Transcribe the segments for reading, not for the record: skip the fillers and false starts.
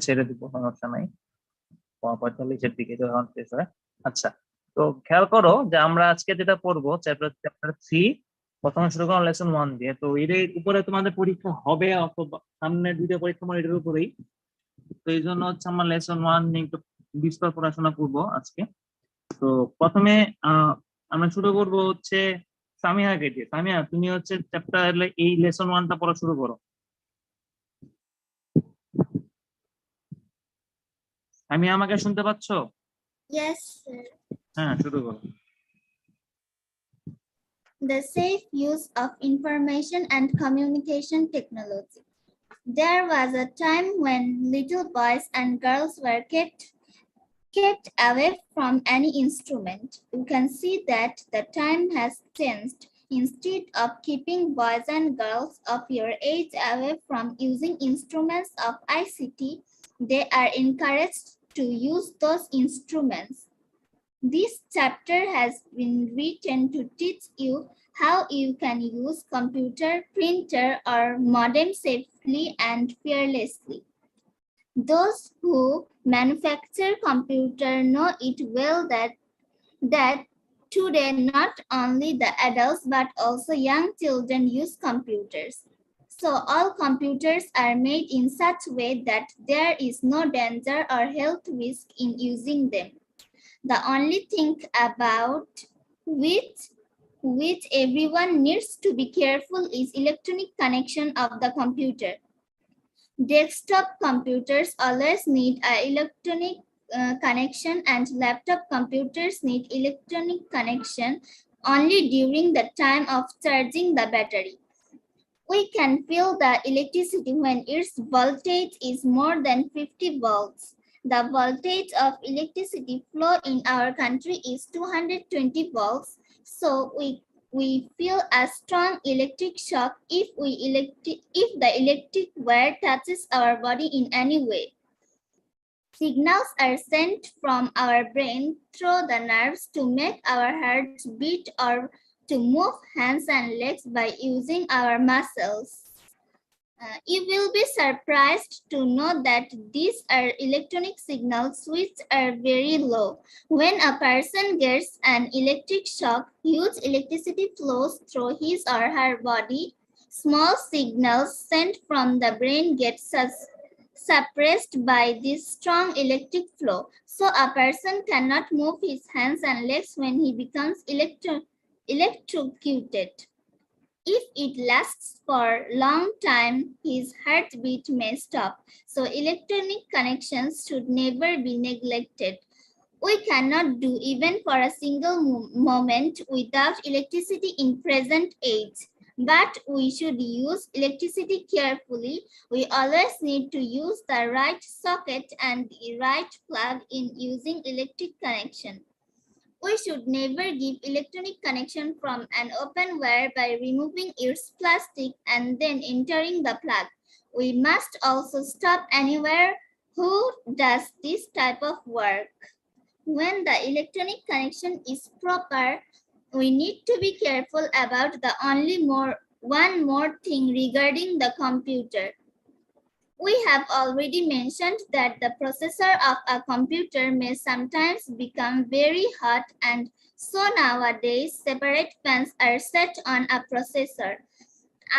ছেড়ে দিব, সমস্যা নাই। 45-এর দিকে যখন শেষ হয়। আচ্ছা, তো খেয়াল করো যে আমরা আজকে যেটা পড়বো চ্যাপ্টার 3, প্রথমে শুরু করলাম লেসন 1 দিয়ে। তো এর উপরে তোমাদের পরীক্ষা হবে, অথবা সামনে দুটো পরীক্ষা আমার এটার উপরেই। তো এই জন্য হচ্ছে আমরা লেসন 1 নিয়ে একটু বিস্তর পড়াশোনা করবো আজকে। তো প্রথমে আমরা শুরু করবো হচ্ছে সামিয়াকে দিয়ে। সামিয়া, তুমি হচ্ছে চ্যাপ্টার এই লেসন 1টা পড়া শুরু করো। সামিয়া, আমাকে শুনতে পাচ্ছ? Yes, sir. হ্যাঁ, শুরু করো। The safe use of information and communication technology. There was a time when little boys and girls were kept away from any instrument. You can see that the time has changed. Instead of keeping boys and girls of your age away from using instruments of ICT, they are encouraged to use those instruments. This chapter has been written to teach you how you can use computer, printer, or modem safely and fearlessly. Those who manufacture computer know it well that today not only the adults but also young children use computers. So all computers are made in such a way that there is no danger or health risk in using them. The only thing about which everyone needs to be careful is electronic connection of the computer. Desktop computers always need an electronic connection, and laptop computers need electronic connection only during the time of charging the battery. We can feel the electricity when its voltage is more than 50 volts. The voltage of electricity flow in our country is 220 volts, so we feel a strong electric shock if the electric wire touches our body in any way. Signals are sent from our brain through the nerves to make our hearts beat or to move hands and legs by using our muscles. You will be surprised to know that these are electronic signals which are very low. When a person gets an electric shock, huge electricity flows through his or her body. Small signals sent from the brain get suppressed by this strong electric flow, so a person cannot move his hands and legs when he becomes electrocuted. If it lasts for a long time, his heartbeat may stop. So electronic connections should never be neglected. We cannot do even for a single moment without electricity in present age. But we should use electricity carefully. We always need to use the right socket and the right plug in using electric connection. We should never give electronic connection from an open wire by removing its plastic and then entering the plug. We must also stop anywhere who does this type of work. When the electronic connection is proper, we need to be careful about one more thing regarding the computer. We have already mentioned that the processor of a computer may sometimes become very hot, and so nowadays separate fans are set on a processor.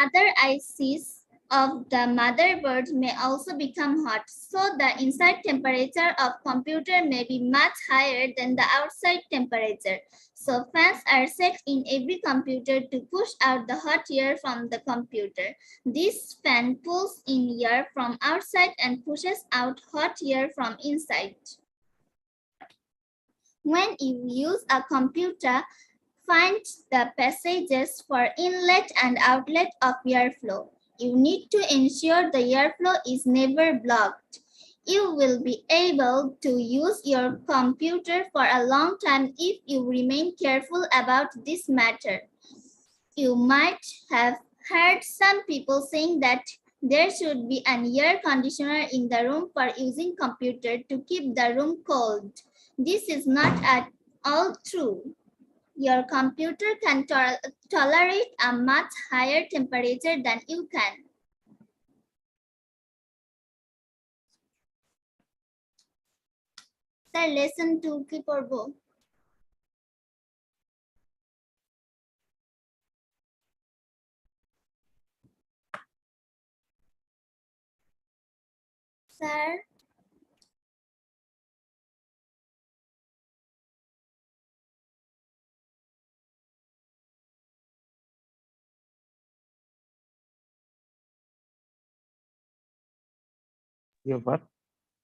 Other ICs of the motherboard may also become hot, so the inside temperature of computer may be much higher than the outside temperature. So fans are set in every computer to push out the hot air from the computer. This fan pulls in air from outside and pushes out hot air from inside. When you use a computer, find the passages for inlet and outlet of airflow. You need to ensure the airflow is never blocked. You will be able to use your computer for a long time if you remain careful about this matter. You might have heard some people saying that there should be an air conditioner in the room for using computer to keep the room cold. This is not at all true. Your computer can tolerate a much higher temperature than you can. Sir lesson 2 কি পড়বো? Sir কি ব্যাপার?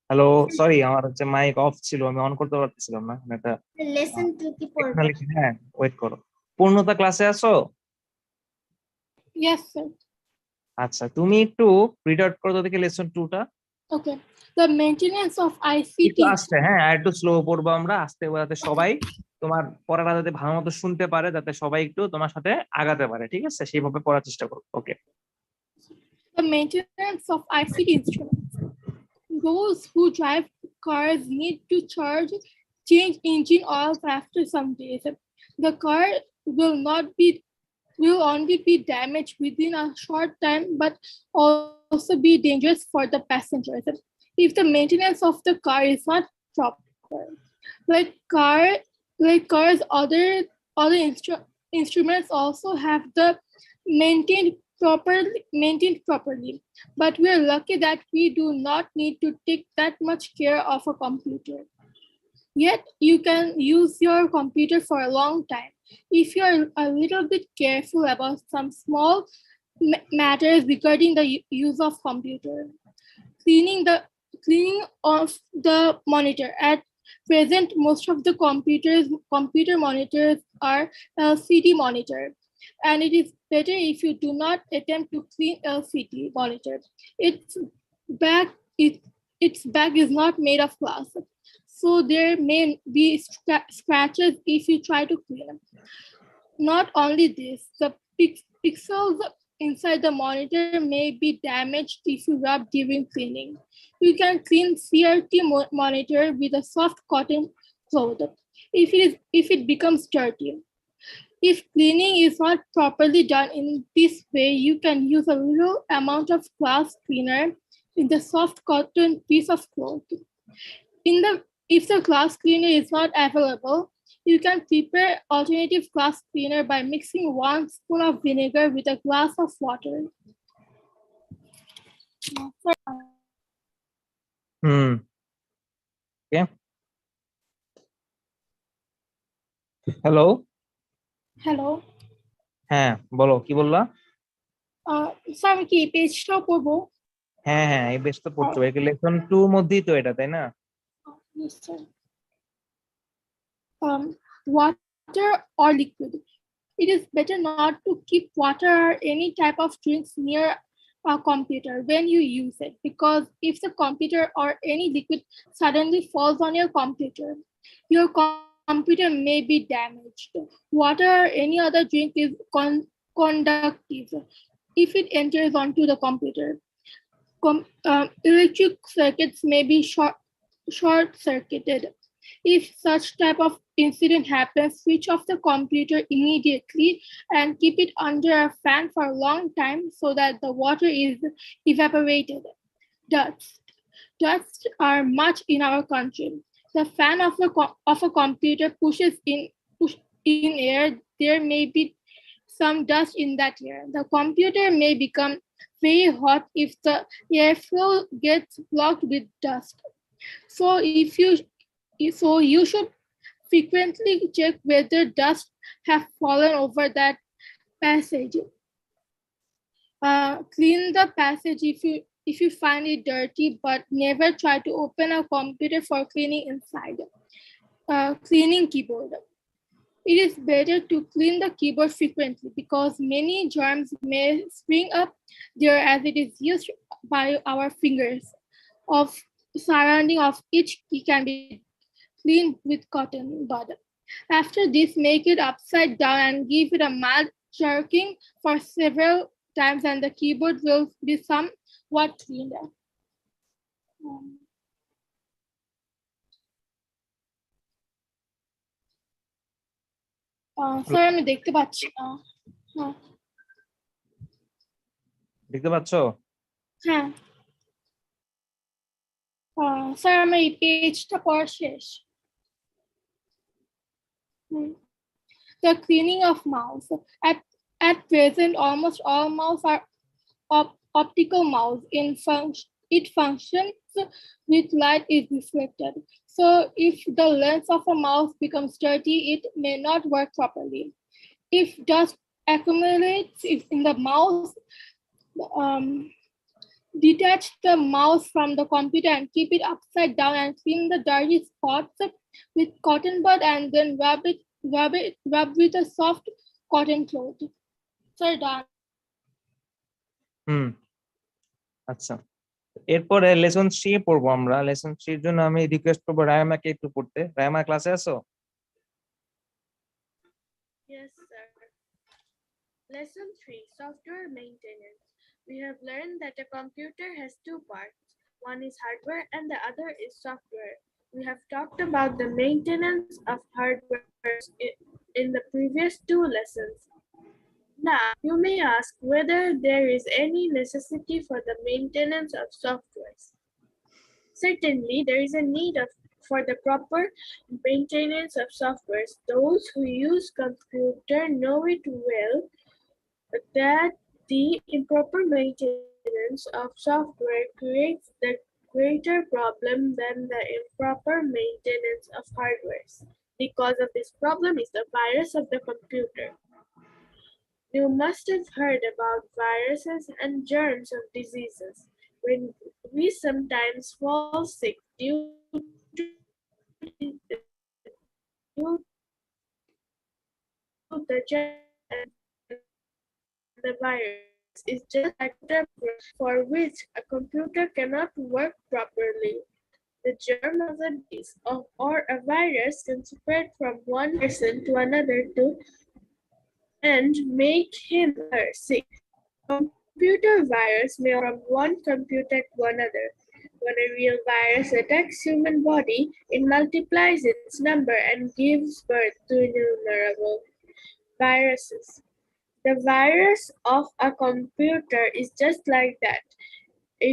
Hello, sorry, আমার হচ্ছে mic of ছিল, আমি on করতে পারতেছিলাম না। এটা লেসন 2 কি পড়বো? টেকনোলজি। হ্যাঁ, ওয়েট করো। পূর্ণতা ক্লাসে আছো? Yes, sir. আচ্ছা, তুমি একটু রিড আউট করো তো দেখি লেসন 2 টা। Okay. The maintenance of ICT. একটু আস্তে, হ্যাঁ, আর একটু স্লো পড়বো আমরা, আস্তে, যাতে সবাই তোমার পড়াটা যাতে ভালো মতো শুনতে পারে, যাতে সবাই একটু তোমার সাথে আগাতে পারে, ঠিক আছে? সেইভাবে পড়ার চেষ্টা করো। ওকে। The maintenance of ICT instruments. Those who drive cars need to change engine oil after some days. The car will only be damaged within a short time, but also be dangerous for the passengers if the maintenance of the car is not proper. Cars, other instruments also have the maintained properly. But we are lucky that we do not need to take that much care of a computer. Yet you can use your computer for a long time if you are a little bit careful about some small matters regarding the use of computer. Cleaning of the monitor. At present, most of the computer monitors are LCD monitor, and it is better if you do not attempt to clean LCD monitor. Its back is not made of glass, so there may be scratches if you try to clean them. Not only this, the pixels inside the monitor may be damaged if you rub during cleaning. You can clean CRT monitor with a soft cotton cloth if it becomes dirty. If cleaning is not properly done in this way, you can use a little amount of glass cleaner in the soft cotton piece of cloth. If the glass cleaner is not available, you can prepare alternative glass cleaner by mixing 1 spoon of vinegar with a glass of water. Okay. Hello. Hello. হ্যাঁ, বলো, কি বললা? Sir আমি কি পেজটাও পড়বো? হ্যাঁ হ্যাঁ, এই বেশ তো পড়ছো, লেসন 2 মধ্যেই তো এটা, তাই না? Yes, sir. Water or liquid. It is better not to keep water or any type of drinks near a computer when you use it, because if the computer or any liquid suddenly falls on your computer may be damaged. Water or any other drink is conductive if it enters onto the computer. Electric circuits may be short-circuited. If such type of incident happens, switch off the computer immediately and keep it under a fan for a long time so that the water is evaporated. Dusts are much in our country. The fan of a computer pushes in air. There may be some dust in that air. The computer may become very hot if the airflow gets blocked with dust. So you should frequently check whether dust have fallen over that passage. Clean the passage if you find it dirty, but never try to open a computer for cleaning inside. Cleaning keyboard. It is better to clean the keyboard frequently because many germs may spring up there as it is used by our fingers. Of surrounding of each key can be cleaned with cotton bud. After this, make it upside down and give it a mild jerking for several times, and the keyboard will be somewhat cleaner. Sir আমি দেখতে পাচ্ছি না। দেখতে পাচ্ছো? হ্যাঁ sir আমার এই পেজটা পড়া শেষ। The cleaning of mouse. At present, almost all mouse are optical mouse. It functions with light is reflected. So if the lens of a mouse becomes dirty, it may not work properly. If dust accumulates in the mouse, detach the mouse from the computer and keep it upside down and clean the dirty spots with cotton bud and then rub with a soft cotton cloth. So done. আচ্ছা, এরপরে lesson 3 পড়বো আমরা। Lesson 3 এর জন্য আমি request করবো রায়মাকে একটু পড়তে। রায়মা ক্লাসে আছো? Yes, sir. Lesson 3, Software Maintenance. We have learned that a computer has two parts. One is hardware and the other is software. We have talked about the maintenance of hardware in the previous two lessons. Now, you may ask whether there is any necessity for the maintenance of softwares. Certainly, there is a need for the proper maintenance of softwares. Those who use computer know it well that the improper maintenance of software creates the greater problem than the improper maintenance of hardware. The cause of this problem is the virus of the computer. You must have heard about viruses and germs of diseases. When we sometimes fall sick due to the germ and the virus is just a factor for which a computer cannot work properly. The germ of a disease or a virus can spread from one person to another and make him sick. Computer virus may from one computer to another. When a real virus attacks human body, it multiplies its number and gives birth to innumerable viruses. The virus of a computer is just like that.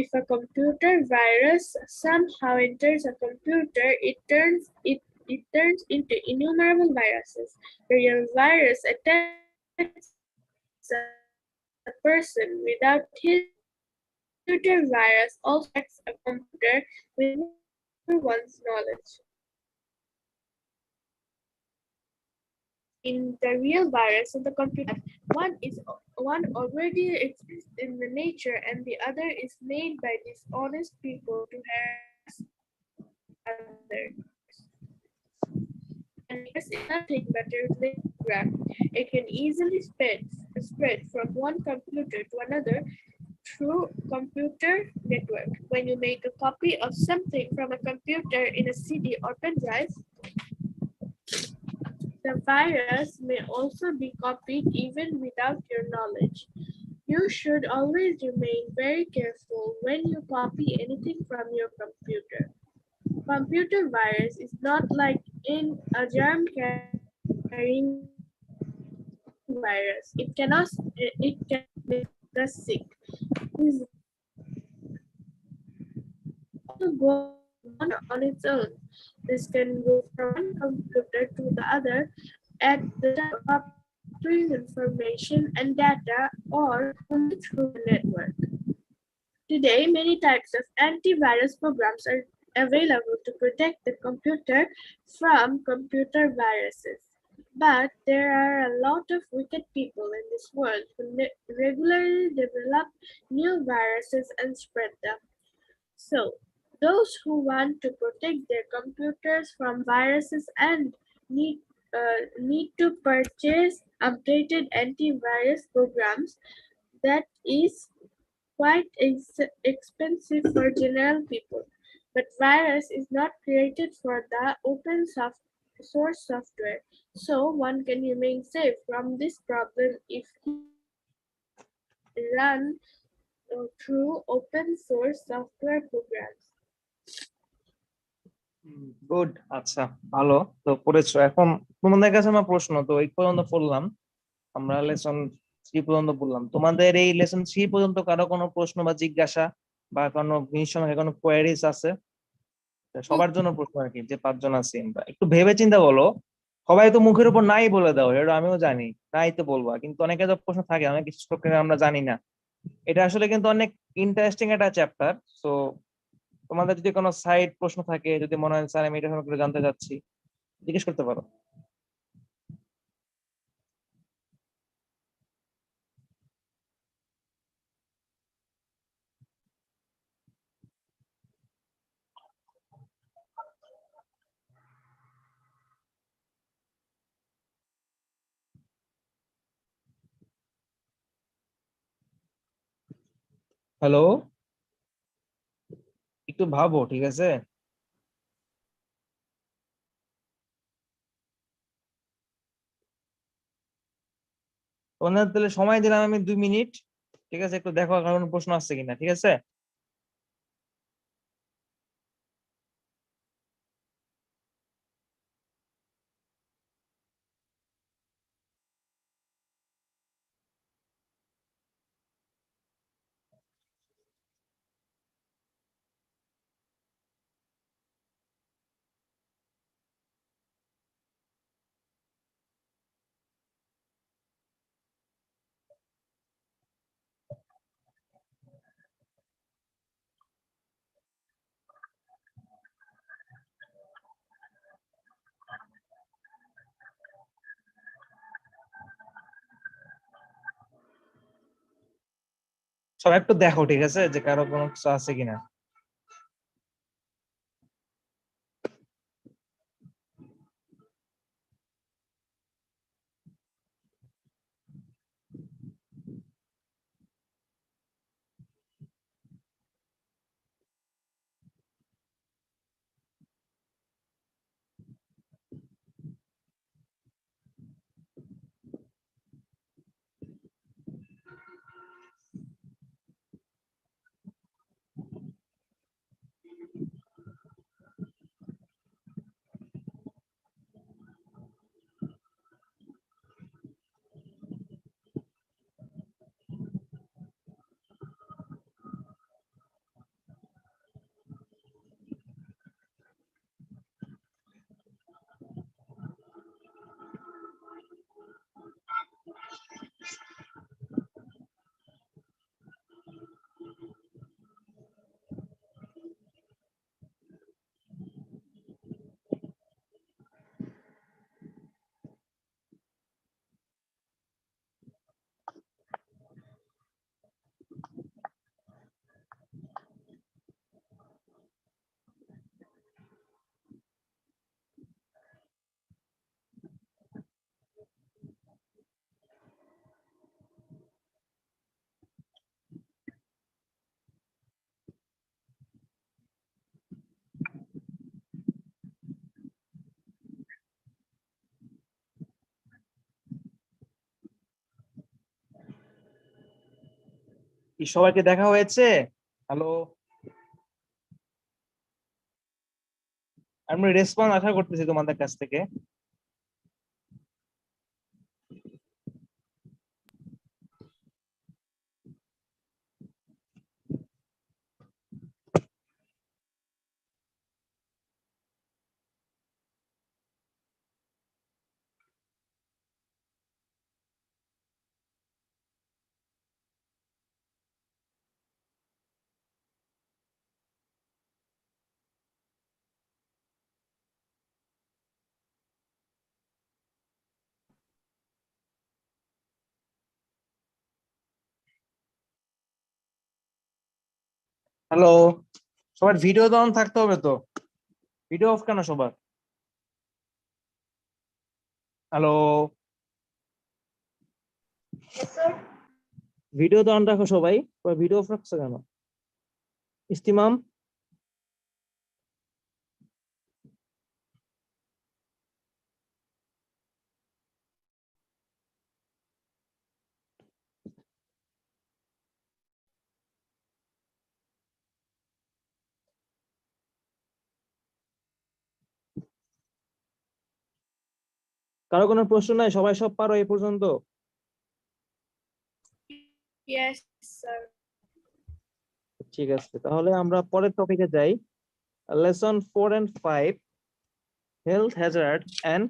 If a computer virus somehow enters a computer, it turns into innumerable viruses. The real virus attacks a person without his computer virus also attacks a computer with one's knowledge. In the real virus of the computer, one already exists in the nature and the other is made by dishonest people to harass others. And this is nothing but a telegram. It can easily spread from one computer to another through computer network. When you make a copy of something from a computer in a CD or pen drive, the virus may also be copied even without your knowledge. You should always remain very careful when you copy anything from your computer. Computer virus is not like in a germ-carrying virus. It can make us sick. It also go on its own. This can go from one computer to the other at the time of copying information and data or only through the network. Today, many types of antivirus programs are available to protect the computer from computer viruses. But there are a lot of wicked people in this world who regularly develop new viruses and spread them. So, those who want to protect their computers from viruses and need to purchase updated antivirus programs. That is quite expensive for general people. But virus is not created for the open source software, so one can remain safe from this problem if he run through open source software programs. Good, আচ্ছা ভালো তো পড়েছো। এখন তোমাদের কাছে আমার প্রশ্ন, তো এই পর্যন্ত পড়লাম আমরা, লেসন 3 পর্যন্ত পড়লাম। তোমাদের এই লেসন 3 পর্যন্ত কারো কোনো প্রশ্ন বা জিজ্ঞাসা বা কোনো জিনিস কোনো কোয়ারিজ আছে? সবার জন্য প্রশ্ন আর কি, যে 5 জন আছি আমরা, একটু ভেবে চিন্তা বলো সবাই তো মুখের উপর নাই বলে দাও, এটা আমিও জানি, নাই তো বলবা, কিন্তু অনেকে তো প্রশ্ন থাকে, অনেক শিক্ষকের আমরা জানি না। এটা আসলে কিন্তু অনেক ইন্টারেস্টিং একটা চ্যাপ্টার। সো তোমাদের যদি কোনো সাইড প্রশ্ন থাকে, যদি মনে হয় স্যার আমি এটা সম্পর্কে জানতে চাচ্ছি, জিজ্ঞেস করতে পারো। হ্যালো, একটু ভাবো, ঠিক আছে? তোমাদের তাহলে সময় দিলাম আমি 2 মিনিট, ঠিক আছে? একটু দেখো কারণ প্রশ্ন আসছে কিনা, ঠিক আছে? সবাই একটু দেখো, ঠিক আছে, যে কারো কোনো কিছু আছে কিনা। কি সবাইকে দেখা হয়েছে? হ্যালো, আমি রেসপন্স আশা করতেছি তোমাদের কাছ থেকে। হ্যালো, সবার ভিডিও তো অন থাকতে হবে তো, ভিডিও অফ কেন সবার? হ্যালো, ভিডিও তো অন রাখো সবাই, ভিডিও অফ রাখছো কেন? ইস্তিমাম, কারো কোনো প্রশ্ন নাই? সবাই সব পারো এই পর্যন্ত? Yes, sir. ঠিক আছে, তাহলে আমরা পরের টপিকে যাই। Lesson 4 and 5, health hazard and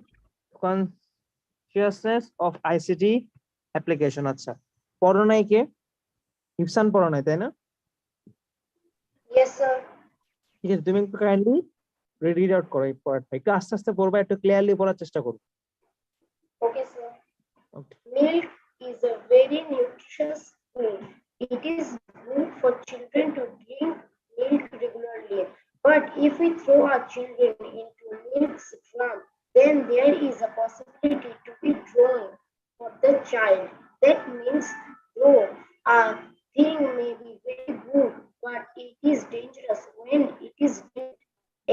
consciousness of ICT application. আচ্ছা, পড়ো নাই কে? ইফসান পড়ো নাই তাই না? Yes, sir. ঠিক আছে, তুমি একটু কাইন্ডলি রিড আউট করো এই পয়েন্টটা, একটু আস্তে আস্তে পড়বা, একটু ক্লিয়ারলি পড়ার চেষ্টা করো। Okay, sir. Okay. Milk is a very nutritious food. It is good for children to drink milk regularly. But if we throw our children into milk's drum, then there is a possibility to be drawn for the child. That means though a thing may be very good, but it is dangerous when it is done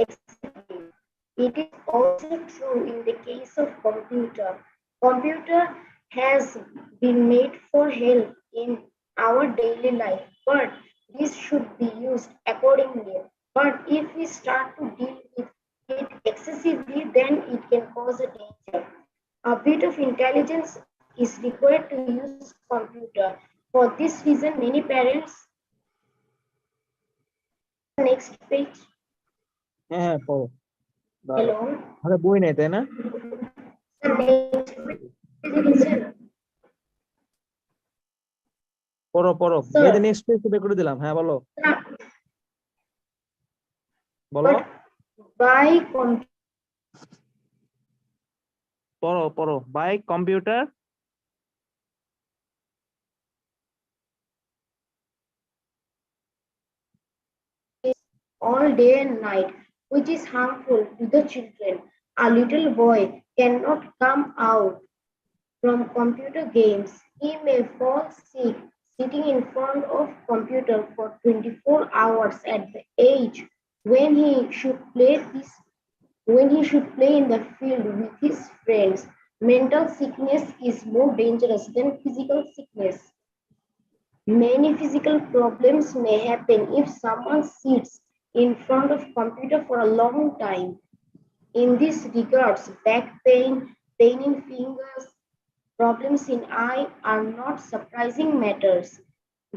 excessively. It is also true in the case of computer. Computer has been made for help in our daily life, but this should be used accordingly. But if we start to deal with it excessively, then it can cause a danger. A bit of intelligence is required to use computer. For this reason, many parents. Next page. হ্যাঁ পড়ো। Hello. আরে বই নেই তাই না? Next page. পড়ো পড়ো, Sir. এই যে নেক্সট পেজ বের করে দিলাম। হ্যাঁ বলো বলো, By computer. পড়ো পড়ো। By computer All day and night, which is harmful to the children. A little boy cannot come out from computer games. He may fall sick sitting in front of computer for 24 hours at the age when he should play in the field with his friends. Mental sickness is more dangerous than physical sickness. Many physical problems may happen if someone sits in front of computer for a long time. In this regards, back pain, pain in fingers, problems in eye are not surprising matters.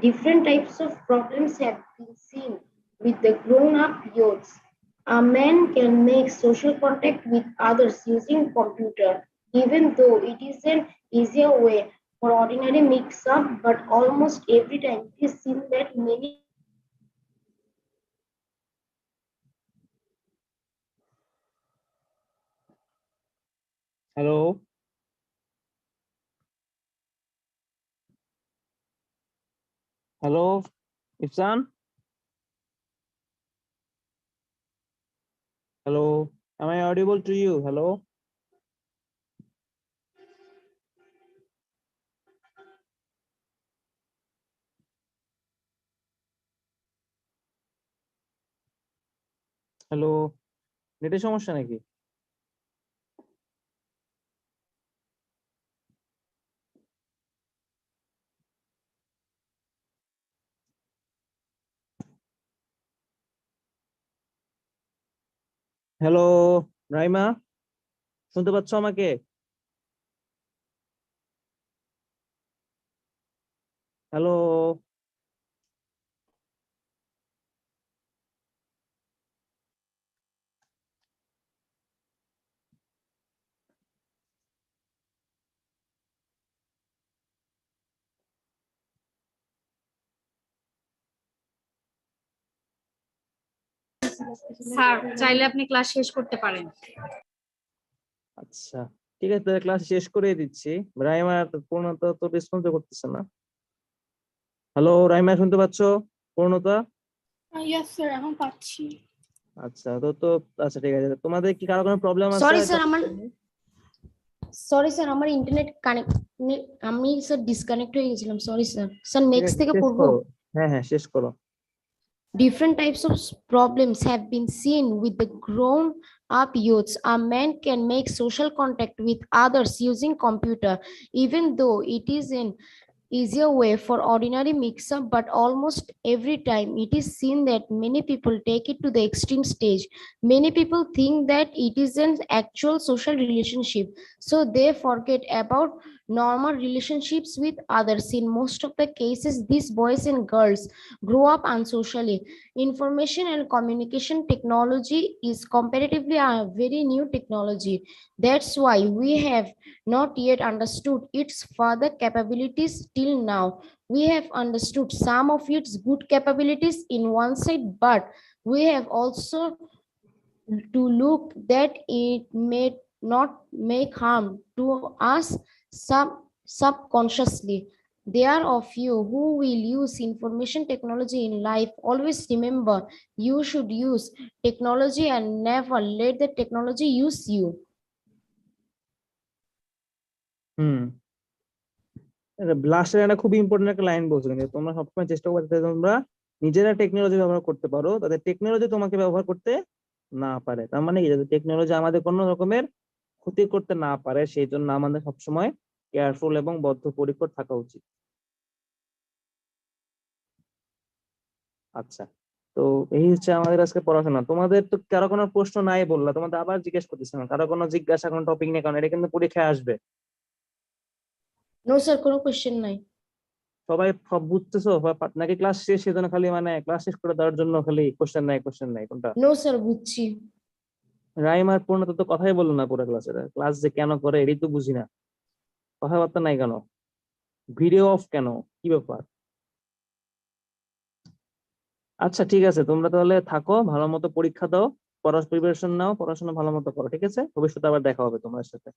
Different types of problems have been seen with the grown-up youths. A man can make social contact with others using computer, even though it is an easier way for ordinary mix-up, but almost every time it is seen that many hello hello Ifsan, hello, am I audible to you? Hello hello, নেটের সমস্যা নাকি? Hello Raima, শুনতে পাচ্ছ আমাকে? Hello sir চাইলে আপনি class শেষ করতে পারেন। আচ্ছা ঠিক আছে, তাহলে ক্লাস শেষ করে দিচ্ছি। রাইমা পূর্ণতা তো রেসপন্স করতেছে না। হ্যালো রাইমা, শুনতে পাচ্ছ পূর্ণতা? Yes, sir. এখন পাচ্ছি। আচ্ছা তো আচ্ছা ঠিক আছে, তোমাদের কি কারো কোনো প্রবলেম আছে? সরি স্যার, আমার ইন্টারনেট কানেক্ট, আমি স্যার ডিসকানেক্ট হয়ে গেছিলাম। Sorry sir. স্যার নেক্সট থেকে পড়বো। হ্যাঁ হ্যাঁ শেষ করো। Different types of problems have been seen with the grown-up youths. A man can make social contact with others using computer, even though it is an easier way for ordinary mix-up, but almost every time it is seen that many people take it to the extreme stage. Many people think that it is an actual social relationship, so they forget about normal relationships with others. In most of the cases, these boys and girls grow up unsocially. Information and communication technology is comparatively a very new technology. That's why we have not yet understood its further capabilities till now. We have understood some of its good capabilities in one side, but we have also to look that it may not make harm to us subconsciously. There of you who will use information technology in life, always remember you should use technology and never let the technology use you. লাস্টের একটা খুব important একটা line বলছো, কিন্তু তোমরা সবসময় চেষ্টা করতে তোমরা নিজেরা টেকনোলজি ব্যবহার করতে পারো, তাদের টেকনোলজি তোমাকে ব্যবহার করতে না পারে। তার মানে কি, যাতে টেকনোলজি আমাদের কোনো রকমের ক্ষতি করতে না পারে, সেই জন্য আমাদের সবসময় কেয়ারফুল এবং বদ্ধপরিকর থাকা উচিত। আচ্ছা, তো এই হচ্ছে আমাদের আজকে পড়াশোনা। তোমাদের তো কারো কোনো প্রশ্ন নাই বললা, তোমাদের আবার জিজ্ঞেস করতেছিলাম, কারো কোনো জিজ্ঞাসা কোনো টপিক নিয়ে, কারণ এটা কিন্তু পরীক্ষায় আসবে। নো স্যার, কোনো কোশ্চেন নাই। সবাই সব বুঝতেছো নাকি ক্লাস শেষ সেজন্য খালি মানে ক্লাস শেষ করে দেওয়ার জন্য খালি কোশ্চেন নাই কোনটা? নো স্যার, বুঝছি। রাইম আর পূর্ণতা তো কথাই বললো না পুরো ক্লাসে, ক্লাস যে কেন করে এটাই তো বুঝি না, কথাবার্তা নাই কেন, ভিডিও অফ কেন, কি ব্যাপার? আচ্ছা ঠিক আছে, তোমরা তাহলে থাকো, ভালো মতো পরীক্ষা দাও, প্রিপারেশন নাও, পড়াশোনা ভালো মতো করো, ঠিক আছে? ভবিষ্যতে আবার দেখা হবে তোমার সাথে।